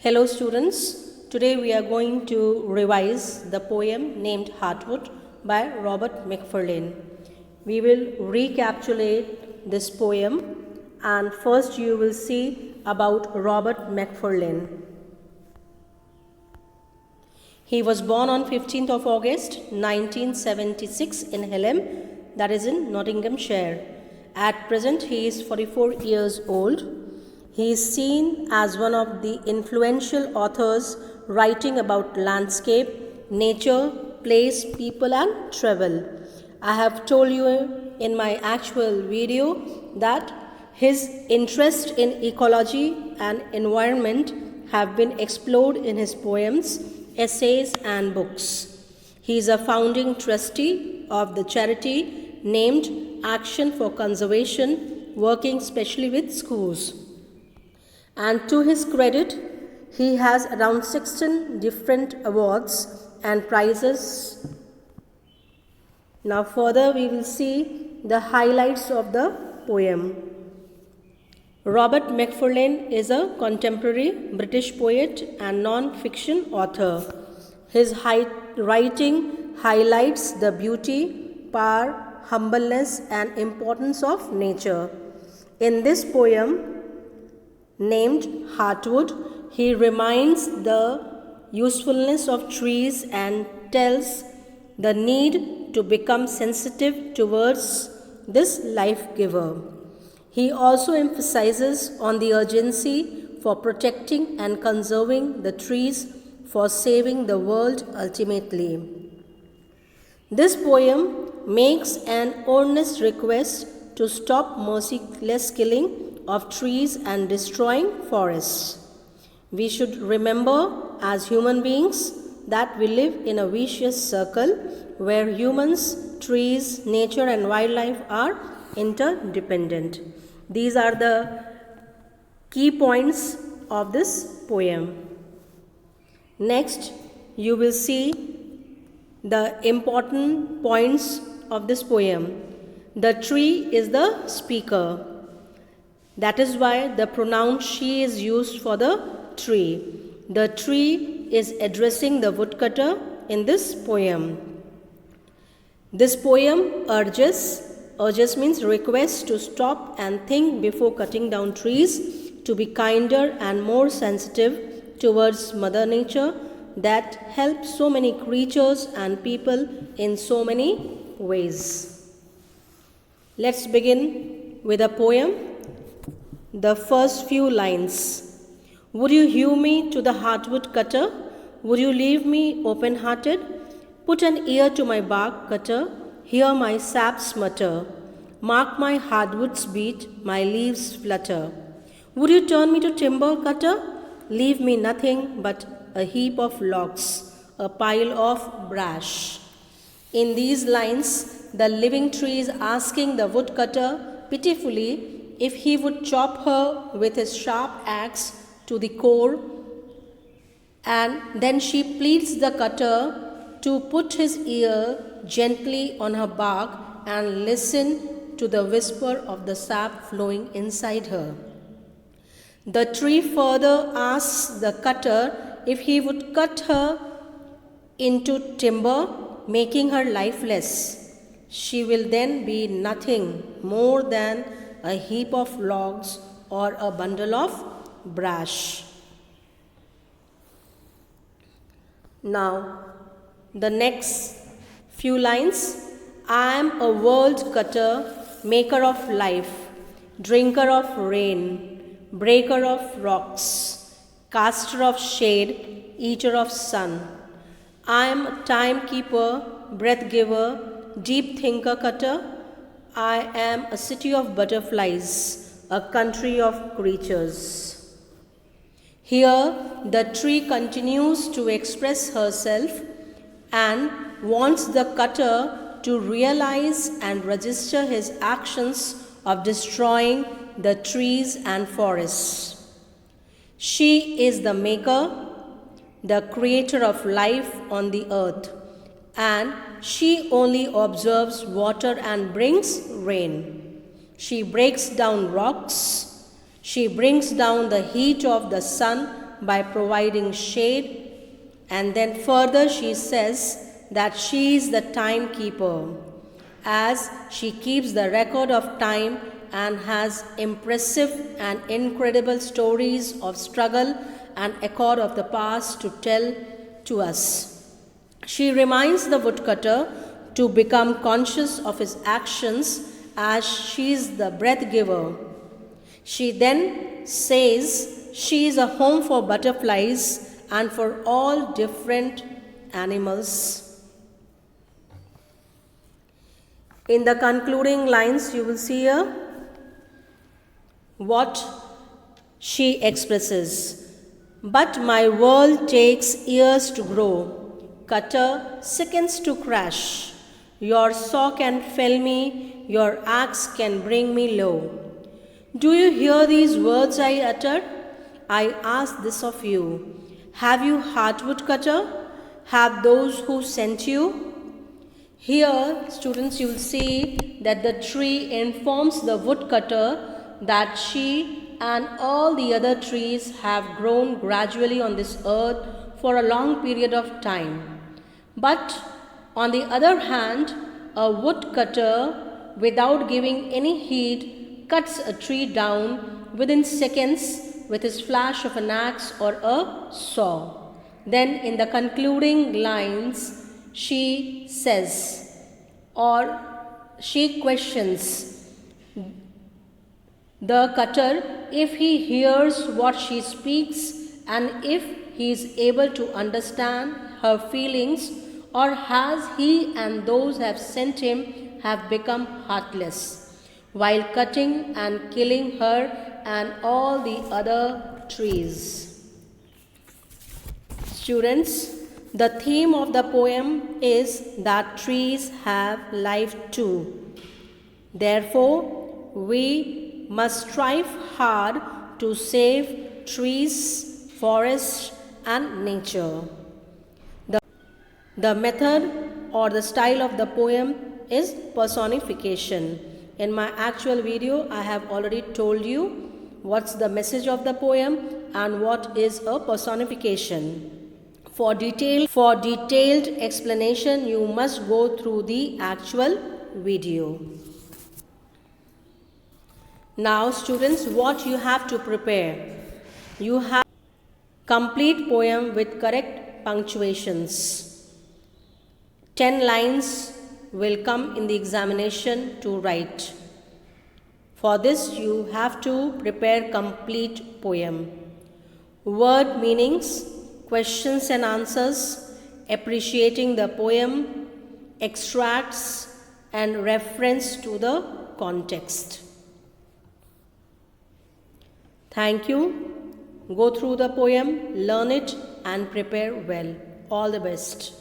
Hello students, today we are going to revise the poem named Heartwood by Robert Macfarlane. We will recapitulate this poem and first you will see about Robert Macfarlane. He was born on 15th of August 1976 in Hallam, that is in Nottinghamshire. At present he is 44 years old. He is seen as one of the influential authors writing about landscape, nature, place, people and travel. I have told you in my actual video that his interest in ecology and environment have been explored in his poems, essays and books. He is a founding trustee of the charity named Action for Conservation, working specially with schools. And to his credit, he has around 16 different awards and prizes. Now further we will see the highlights of the poem. Robert Macfarlane is a contemporary British poet and non-fiction author. His writing highlights the beauty, power, humbleness and importance of nature. In this poem, named Heartwood, he reminds the usefulness of trees and tells the need to become sensitive towards this life giver. He also emphasizes on the urgency for protecting and conserving the trees for saving the world ultimately. This poem makes an earnest request to stop merciless killing of trees and destroying forests. We should remember as human beings that we live in a vicious circle where humans, trees, nature and wildlife are interdependent. These are the key points of this poem. Next, you will see the important points of this poem. The tree is the speaker. That is why the pronoun she is used for the tree. The tree is addressing the woodcutter in this poem. This poem urges means requests to stop and think before cutting down trees, to be kinder and more sensitive towards Mother Nature that helps so many creatures and people in so many ways. Let's begin with a poem. The first few lines. Would you hew me to the heartwood cutter? Would you leave me open-hearted? Put an ear to my bark cutter, hear my saps mutter. Mark my hardwoods beat, my leaves flutter. Would you turn me to timber cutter? Leave me nothing but a heap of logs, a pile of brash. In these lines, the living tree is asking the woodcutter pitifully if he would chop her with his sharp axe to the core, and then she pleads the cutter to put his ear gently on her bark and listen to the whisper of the sap flowing inside her. The tree further asks the cutter if he would cut her into timber, making her lifeless. She will then be nothing more than a heap of logs or a bundle of brash. Now, the next few lines. I am a world cutter, maker of life, drinker of rain, breaker of rocks, caster of shade, eater of sun. I am a timekeeper, breath giver, deep thinker cutter. I am a city of butterflies, a country of creatures. Here, the tree continues to express herself and wants the cutter to realize and register his actions of destroying the trees and forests. She is the maker, the creator of life on the earth, and she only observes water and brings rain. She breaks down rocks. She brings down the heat of the sun by providing shade. And then further she says that she is the timekeeper, as she keeps the record of time and has impressive and incredible stories of struggle and accord of the past to tell to us. She reminds the woodcutter to become conscious of his actions as she is the breath giver. She then says she is a home for butterflies and for all different animals. In the concluding lines, you will see here what she expresses. But my world takes years to grow, cutter seconds to crash. Your saw can fell me, your axe can bring me low. Do you hear these words I uttered? I ask this of you. Have you heart, woodcutter? Have those who sent you? Here, students, you will see that the tree informs the woodcutter that she and all the other trees have grown gradually on this earth for a long period of time. But on the other hand, a woodcutter, without giving any heed, cuts a tree down within seconds with his flash of an axe or a saw. Then in the concluding lines, she says, or she questions the cutter if he hears what she speaks and if he is able to understand her feelings, or has he and those who have sent him have become heartless while cutting and killing her and all the other trees. Students, the theme of the poem is that trees have life too. Therefore, we must strive hard to save trees, forests, and nature. The method or the style of the poem is personification. In my actual video, I have already told you what's the message of the poem and what is a personification. For detailed explanation, you must go through the actual video. Now, students, what you have to prepare? You have complete poem with correct punctuations. 10 lines will come in the examination to write. For this, you have to prepare complete poem. Word meanings, questions and answers, appreciating the poem, extracts and reference to the context. Thank you. Go through the poem, learn it and prepare well. All the best.